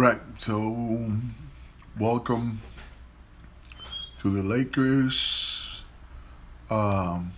right, so welcome to the Lakers um,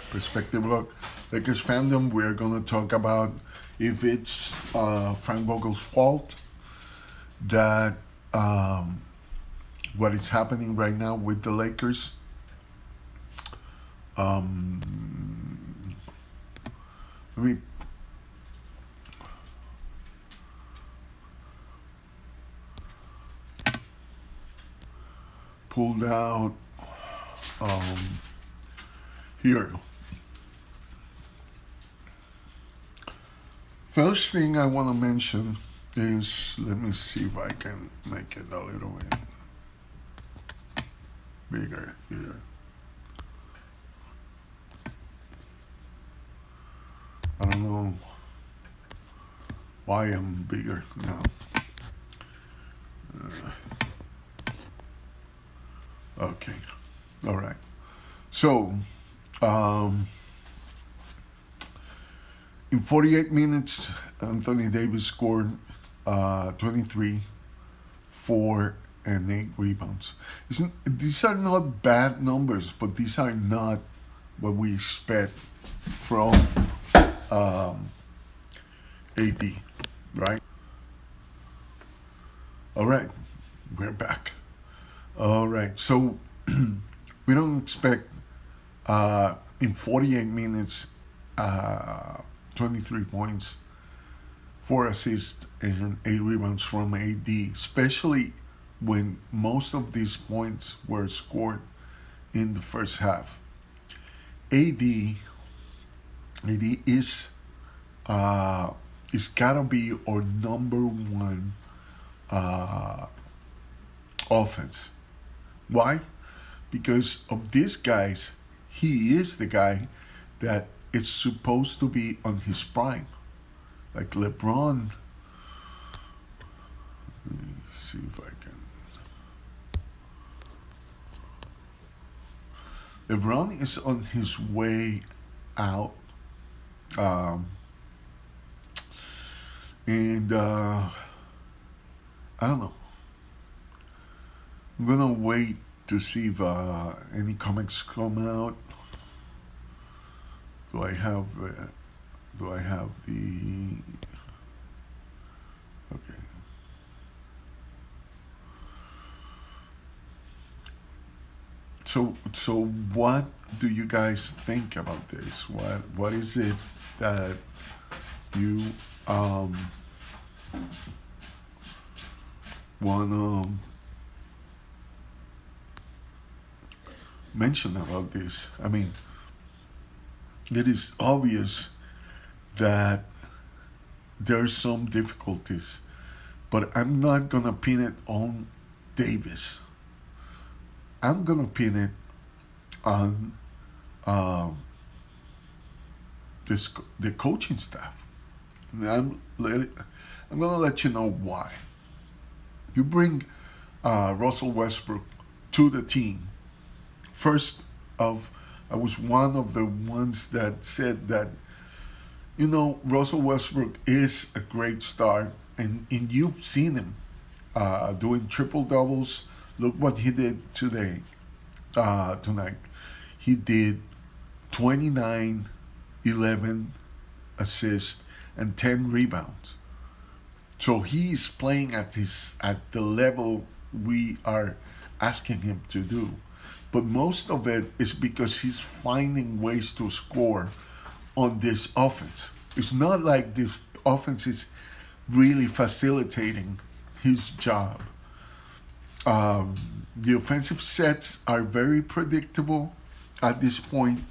perspective look. Lakers fandom. We're gonna talk about if it's Frank Vogel's fault that what is happening right now with the Lakers. Let me pull out here. First thing I want to mention is, let me see if I can make it a little bit bigger here. I don't know why I'm bigger now. Okay, all right. So, in 48 minutes, Anthony Davis scored 23, 4, and 8 rebounds. These are not bad numbers, but these are not what we expect from AD, right? All right, we're back. All right, so we don't expect in 48 minutes 23 points, 4 assists, and 8 rebounds from AD, especially when most of these points were scored in the first half. AD is gotta be our number one offense. Why? Because of these guys, he is the guy that is supposed to be on his prime. Like LeBron. Let me see if I can. LeBron is on his way out. And I don't know. I'm gonna wait to see if any comics come out. Do I have the? Okay. So what do you guys think about this? What is it that you wanna mention about this? I mean, it is obvious that there's some difficulties, but I'm not gonna pin it on Davis. I'm gonna pin it on the coaching staff. And I'm gonna let you know why. You bring Russell Westbrook to the team. First of, I was one of the ones that said that, Russell Westbrook is a great start, and you've seen him doing triple doubles. Look what he did tonight. He did 29, 11 assists, and 10 rebounds. So he's playing at the level we are asking him to do. But most of it is because he's finding ways to score on this offense. It's not like this offense is really facilitating his job. The offensive sets are very predictable at this point.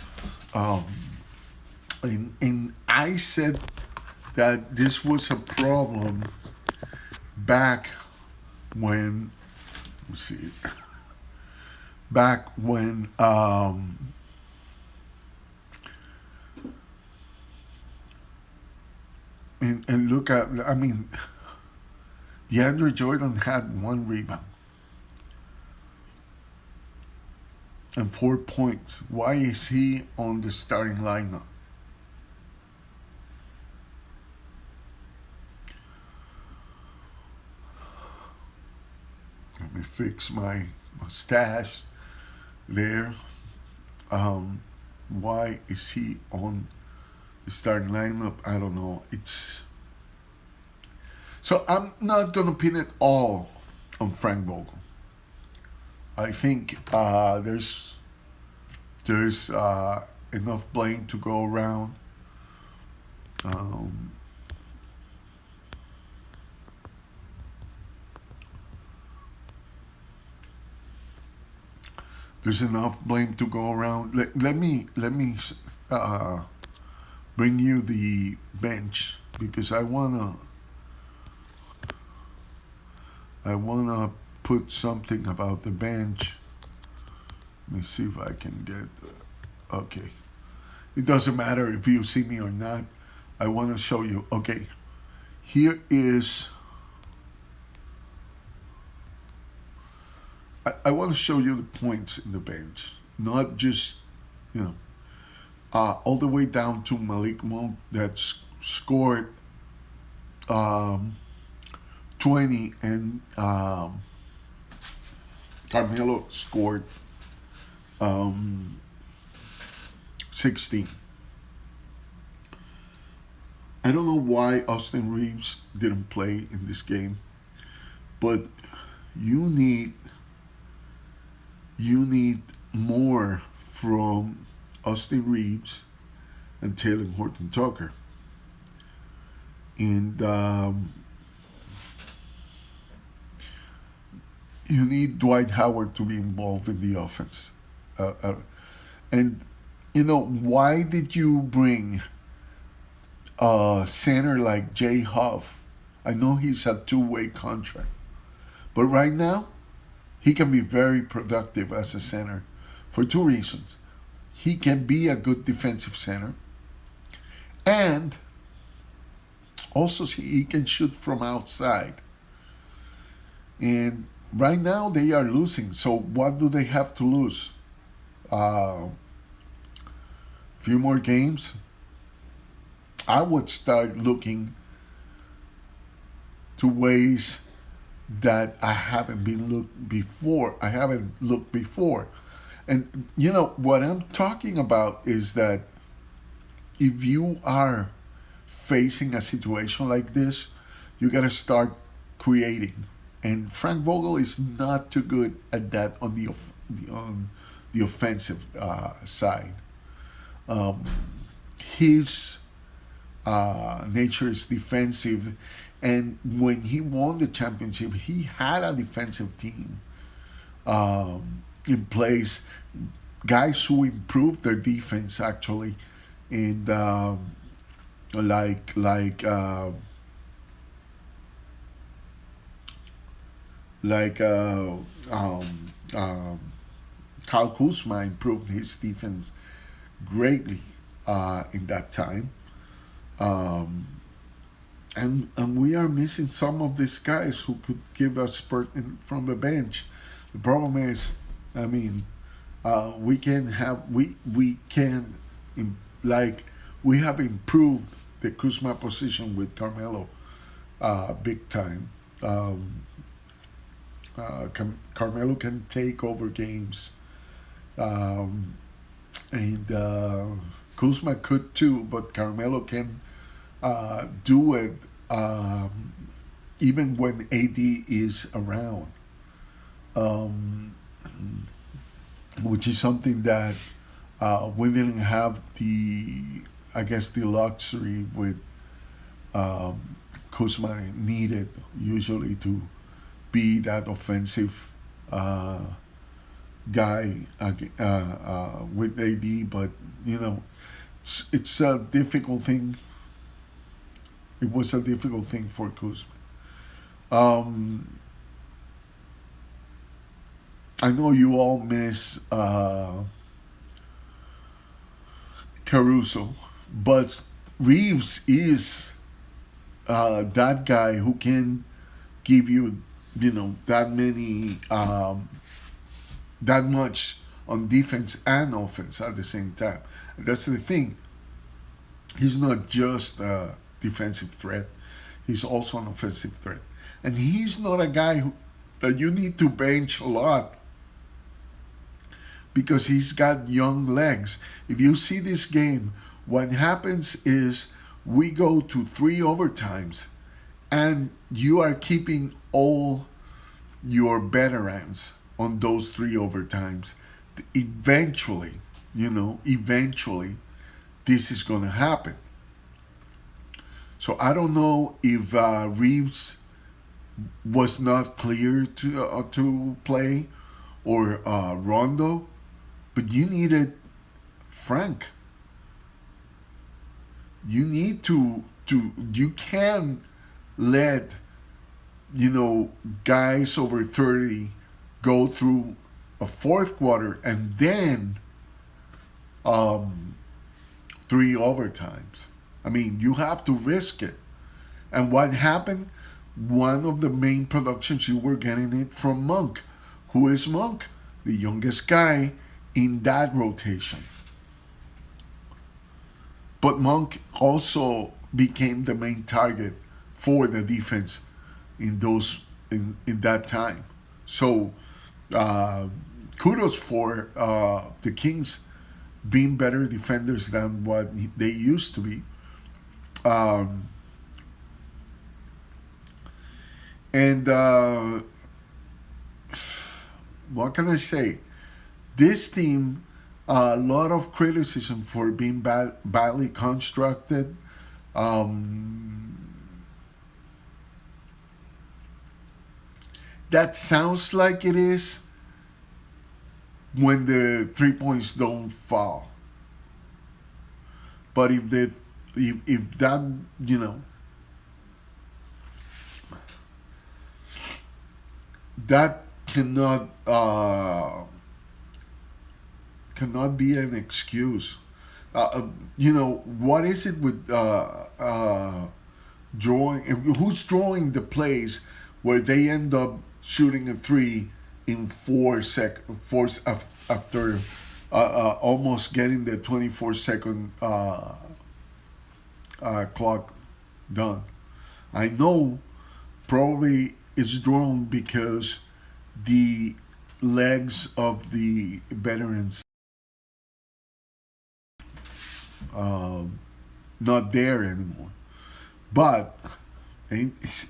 And I said that this was a problem back when, let's see, and look at, I mean, DeAndre Jordan had 1 rebound and 4 points. Why is he on the starting lineup? fix my mustache there. Why is he on the starting lineup? I don't know. It's so I'm not gonna pin it all on Frank Vogel. I think there's enough blame to go around. Um, there's enough blame to go around. Let me uh, bring you the bench because I wanna put something about the bench. Let me see if I can get. Okay, it doesn't matter if you see me or not. I want to show you. Okay, here is. I want to show you the points in the bench, not just you know all the way down to Malik Monk that scored 20 and Carmelo scored 16. I don't know why Austin Reeves didn't play in this game, but you need more from Austin Reeves and Taylor Horton Tucker. And you need Dwight Howard to be involved in the offense. And, why did you bring a center like Jay Huff? I know he's a two-way contract. But right now, he can be very productive as a center for two reasons. He can be a good defensive center, and also he can shoot from outside. And right now they are losing. So what do they have to lose? A few more games. I would start looking to ways that I haven't looked before. And what I'm talking about is that if you are facing a situation like this, you got to start creating. And Frank Vogel is not too good at that on the offensive side. His nature is defensive, and when he won the championship, he had a defensive team in place, guys who improved their defense actually, and Kyle Kuzma improved his defense greatly in that time. And we are missing some of these guys who could give us spurt from the bench. The problem is, we have improved the Kuzma position with Carmelo big time. Carmelo can take over games, and Kuzma could too, but Carmelo can do it even when AD is around, which is something that we didn't have the luxury with Kuzma needed usually to be that offensive guy with AD, but it's a difficult thing. It was a difficult thing for Kuzma. I know you all miss Caruso, but Reeves is that guy who can give you, that many, that much on defense and offense at the same time. And that's the thing. He's not just defensive threat. He's also an offensive threat. And he's not a guy that you need to bench a lot because he's got young legs. If you see this game, what happens is we go to 3 overtimes and you are keeping all your veterans on those 3 overtimes. Eventually, this is going to happen. So I don't know if Reeves was not clear to play or Rondo, but you needed Frank. You need to you can let guys over 30 go through a fourth quarter and then 3 overtimes. I mean, you have to risk it. And what happened? One of the main productions, you were getting it from Monk. Who is Monk? The youngest guy in that rotation. But Monk also became the main target for the defense in that time. So kudos for the Kings being better defenders than what they used to be. And what can I say? This team, a lot of criticism for being badly constructed. That sounds like it is when the 3 points don't fall. But if that that cannot be an excuse. What is it with drawing? Who's drawing the plays where they end up shooting a 3 in 4 seconds after almost getting the 24-second clock done? I know probably it's drawn because the legs of the veterans not there anymore. But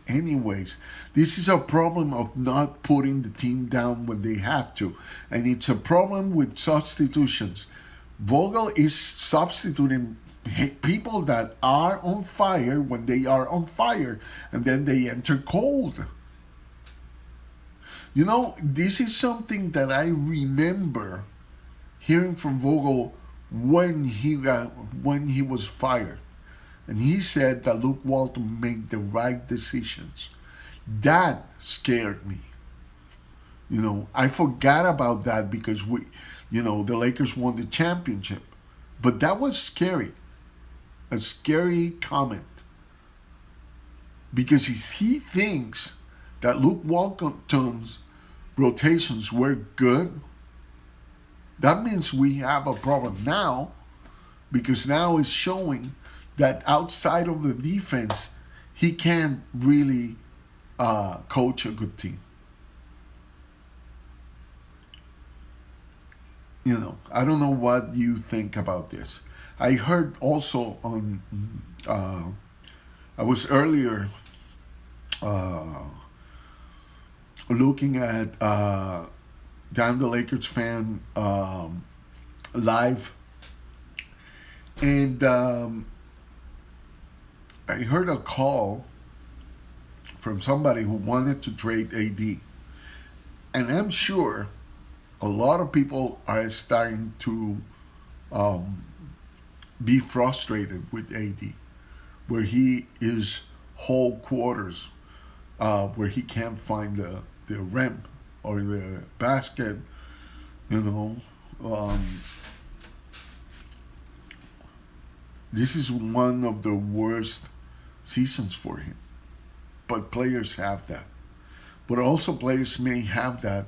anyways, this is a problem of not putting the team down when they have to, and it's a problem with substitutions. Vogel is substituting people that are on fire when they are on fire, and then they enter cold. This is something that I remember hearing from Vogel when he was fired. And he said that Luke Walton made the right decisions. That scared me. I forgot about that because the Lakers won the championship. But that was scary. A scary comment. Because if he thinks that Luke Walton's rotations were good, that means we have a problem now, because now it's showing that outside of the defense, he can't really coach a good team. I don't know what you think about this. I heard also on, I was earlier looking at Dan the Lakers fan live, and I heard a call from somebody who wanted to trade AD, and I'm sure a lot of people are starting to be frustrated with AD, where he is whole quarters, where he can't find the rim or the basket, this is one of the worst seasons for him. But players have that. But also players may have that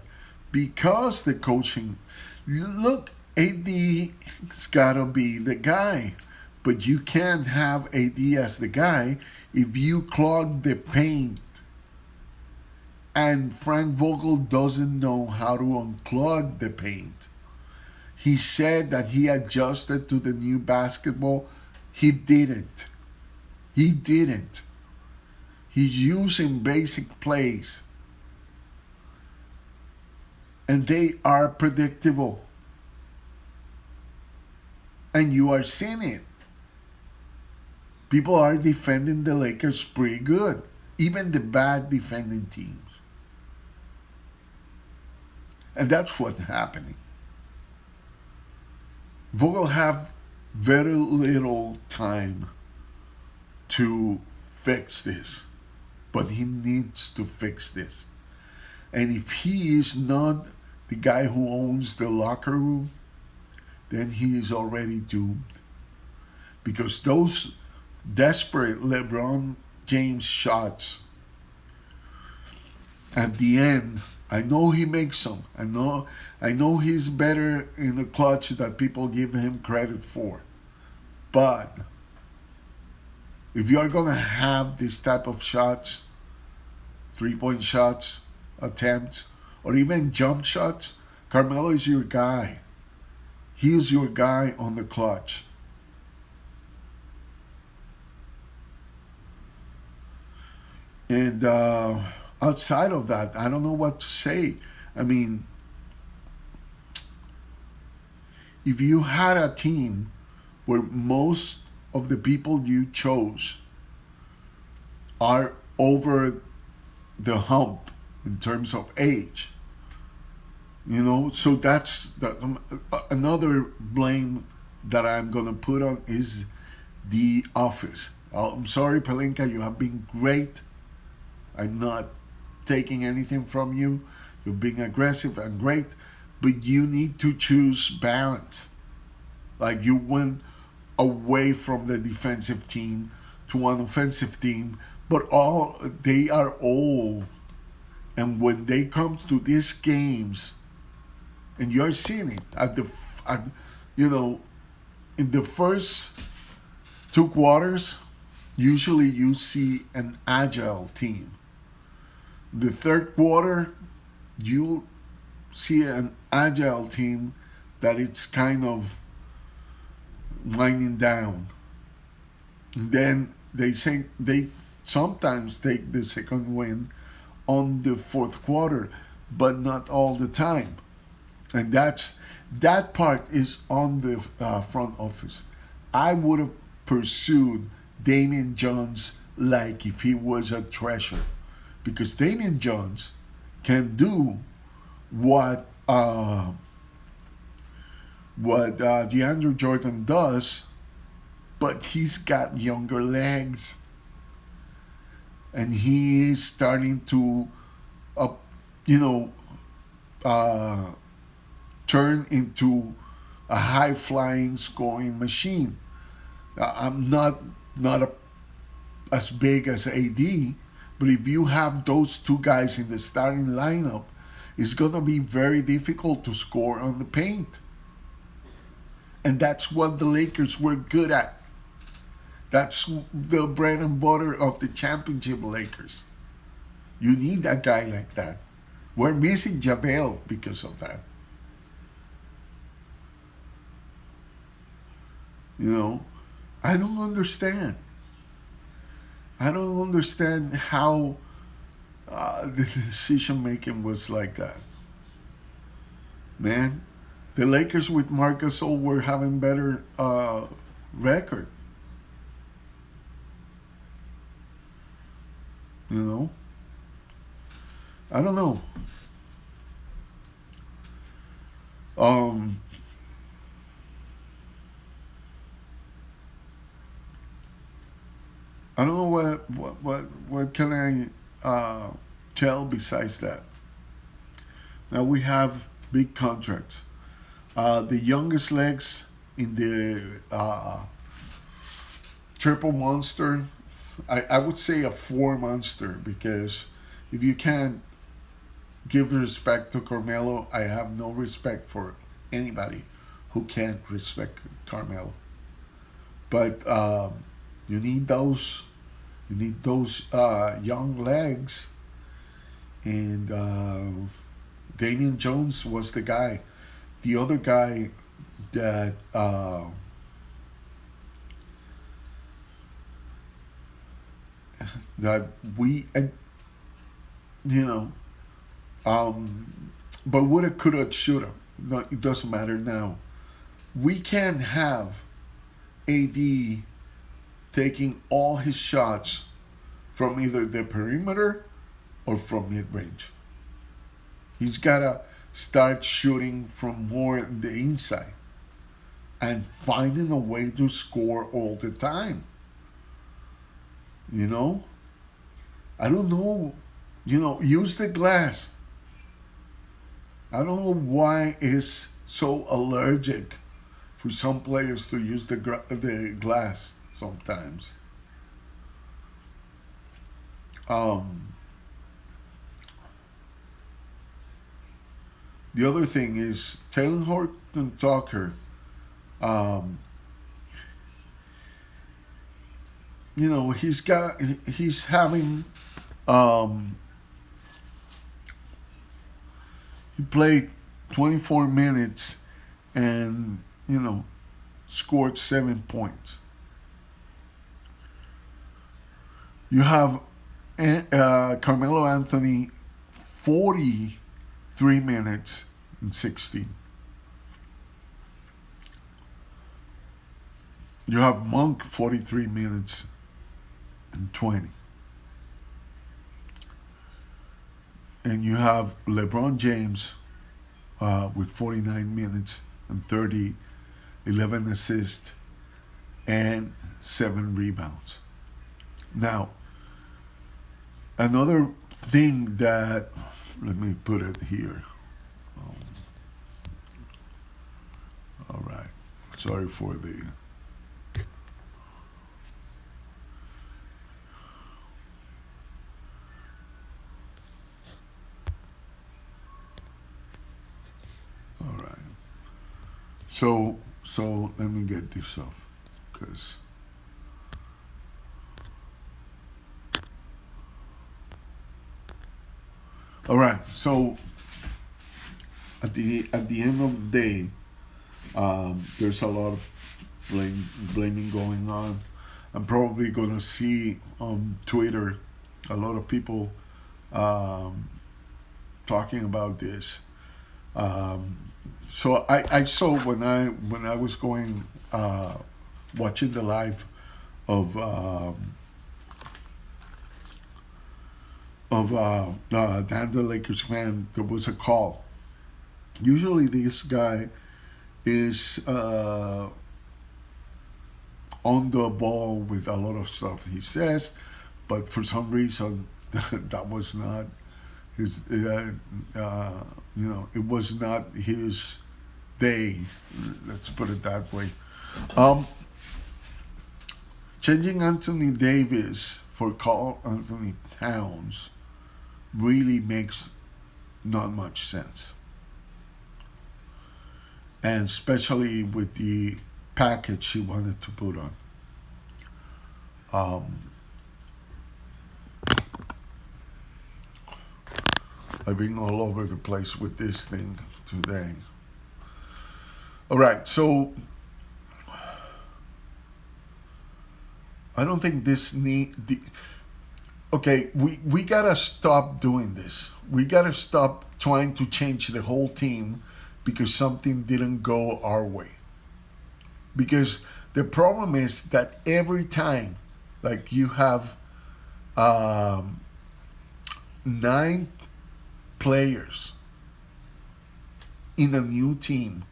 because the coaching, look, AD's gotta be the guy. But you can't have AD as the guy if you clog the paint And Frank Vogel doesn't know how to unclog the paint. He said that he adjusted to the new basketball. He didn't. He didn't. He's using basic plays. And they are predictable. And you are seeing it. People are defending the Lakers pretty good. Even the bad defending teams. And that's what's happening. Vogel have very little time to fix this. But he needs to fix this. And if he is not the guy who owns the locker room, then he is already doomed. Because those desperate LeBron James shots at the end, I know he makes them. I know he's better in the clutch that people give him credit for. But if you are going to have this type of shots, 3-point shots, attempts, or even jump shots, Carmelo is your guy. He is your guy on the clutch. And outside of that, I don't know what to say. I mean, if you had a team where most of the people you chose are over the hump in terms of age, so that's another blame that I'm going to put on is the office. I'm sorry, Pelinka, you have been great. I'm not taking anything from you. You're being aggressive and great, but you need to choose balance. Like you went away from the defensive team to an offensive team, but they are old. And when they come to these games, and you're seeing it in the first 2 quarters, usually you see an agile team. The third quarter, you'll see an agile team that it's kind of winding down. And then they sometimes take the second win on the fourth quarter, but not all the time. And that part is on the front office. I would have pursued Damian Jones like if he was a treasure, because Damian Jones can do what DeAndre Jordan does, but he's got younger legs, and he is starting to, turn into a high-flying scoring machine. I'm not as big as AD, but if you have those two guys in the starting lineup, it's going to be very difficult to score on the paint. And that's what the Lakers were good at. That's the bread and butter of the championship Lakers. You need a guy like that. We're missing JaVale because of that. I don't understand. I don't understand how the decision making was like that. Man, the Lakers with Marc Gasol were having better record. I don't know. I don't know what can I tell besides that. Now we have big contracts. The youngest legs in the triple monster, I would say a 4 monster, because if you can't give respect to Carmelo, I have no respect for anybody who can't respect Carmelo. But you need those young legs and Damian Jones was the guy. The other guy that that we and you know but woulda, coulda, shoulda. No, it doesn't matter now. We can't have AD taking all his shots from either the perimeter or from mid range. He's gotta start shooting from more the inside and finding a way to score all the time. You know? I don't know. Use the glass. I don't know why it's so allergic for some players to use the glass sometimes. Um, the other thing is Taylor Horton Tucker. Um, he's having he played 24 minutes and scored 7 points. You have Carmelo Anthony 43 minutes and 16. You have Monk 43 minutes and 20. And you have LeBron James with 49 minutes and 11 assists, and 7 rebounds. Now, another thing that, let me put it here. All right. Sorry for the... All right. So let me get this off, because all right. So at the end of the day, there's a lot of blaming going on. I'm probably gonna see on Twitter a lot of people talking about this. So I saw when I was going watching the live of Dan the Lakers fan, there was a call. Usually this guy is on the ball with a lot of stuff he says, but for some reason that was not his. It was not his day. Let's put it that way. Changing Anthony Davis for Karl Anthony Towns really makes not much sense, and especially with the package he wanted to put on. I've been all over the place with this thing today. All right, so I don't think this okay, we gotta stop doing this. We gotta stop trying to change the whole team because something didn't go our way. Because the problem is that every time, like you have 9 players in a new team,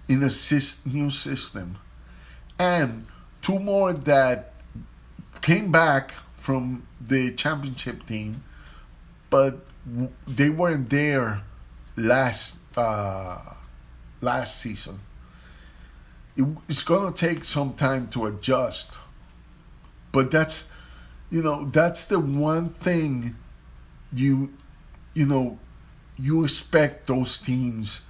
in a new system, and 2 more that came back from the championship team, but they weren't there last season. It's gonna take some time to adjust, but that's the one thing you expect those teams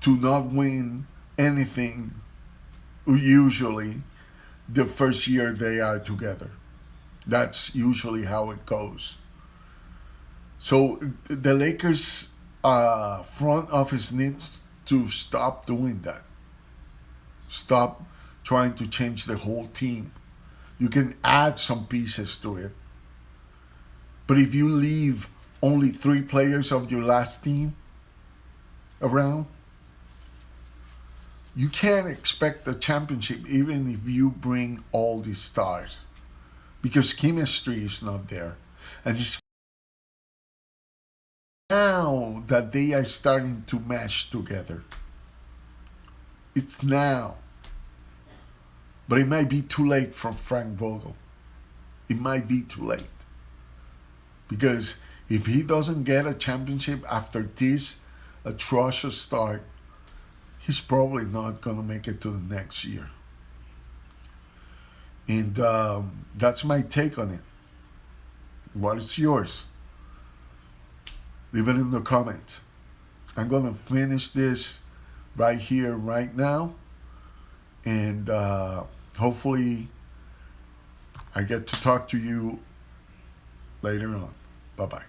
to not win anything usually the first year they are together. That's usually how it goes. So the Lakers front office needs to stop doing that. Stop trying to change the whole team. You can add some pieces to it, but if you leave only 3 players of your last team around, you can't expect a championship even if you bring all these stars, because chemistry is not there. And it's now that they are starting to mesh together. It's now. But it might be too late for Frank Vogel. It might be too late. Because if he doesn't get a championship after this atrocious start, he's probably not going to make it to the next year. And that's my take on it. What is yours? Leave it in the comments. I'm going to finish this right here, right now. And hopefully I get to talk to you later on. Bye-bye.